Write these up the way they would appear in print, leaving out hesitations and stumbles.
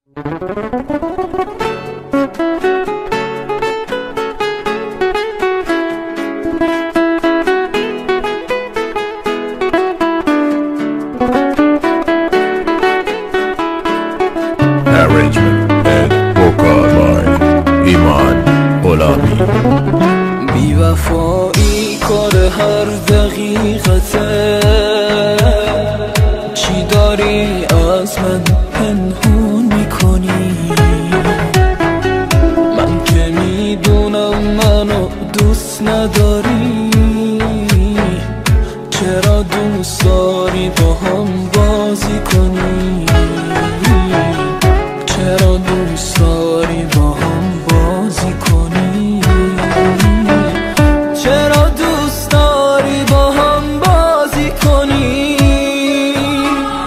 Arrangement and vocal by ایمان غلامی. بی وفایی کار هر دقیقته، چی داری از من پنهون میکنی؟ من که میدونم منو دوست نداری، چرا دوست داری با هم بازی کنی؟ چرا دوست داری با هم بازی کنی؟ چرا دوست داری با هم بازی کنی؟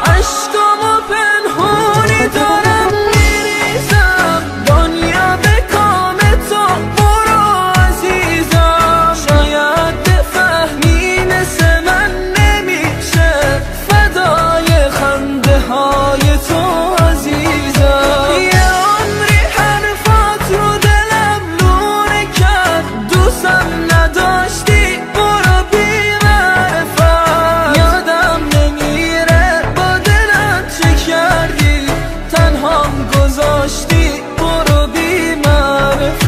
عشقامو پنهونی دارم میریزم، دنیا به کام تو برو عزیزم. شاید بفهمی مثل من نمیشه فدای خنده های تو عزیزم. یه عمری حرفات رو دلم لونه کرد، دوستم نداشتی برو بی معرفت. یادم نمیره با دلم چه کردی، تنهام گذاشتی برو بی معرفت.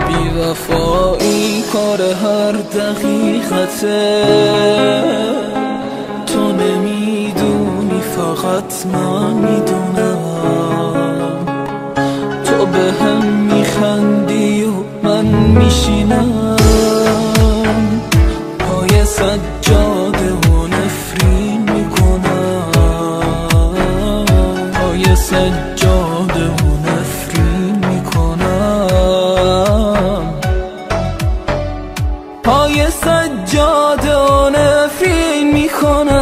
بی وفایی کار هر دقیقته، تو نمیدونی فقط من میدونم. تو به هم میخندی و من میشینم پای سجاده و نفرین میکنم، پای سجاده و نفرین میکنم، پای سجاده و نفرین میکنم.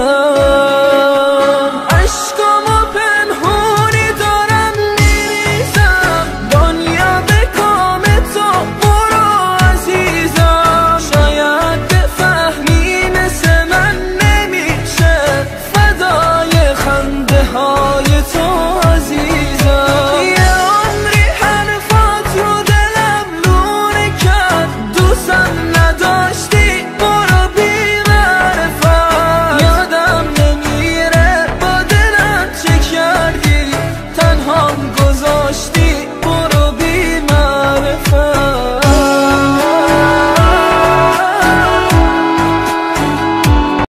عشقامو پنهونی دارم میریزم، دنیا به کام تو برو عزیزم. شاید بفهمی مثل من نمیشه فدای خنده های تو عزیزم. یه عمری حرفات رو دلم لونه کرد، دوستم نداشتی برو بی معرفت. یادم نمیره با دلم چه کردی، تنهام گذاشتی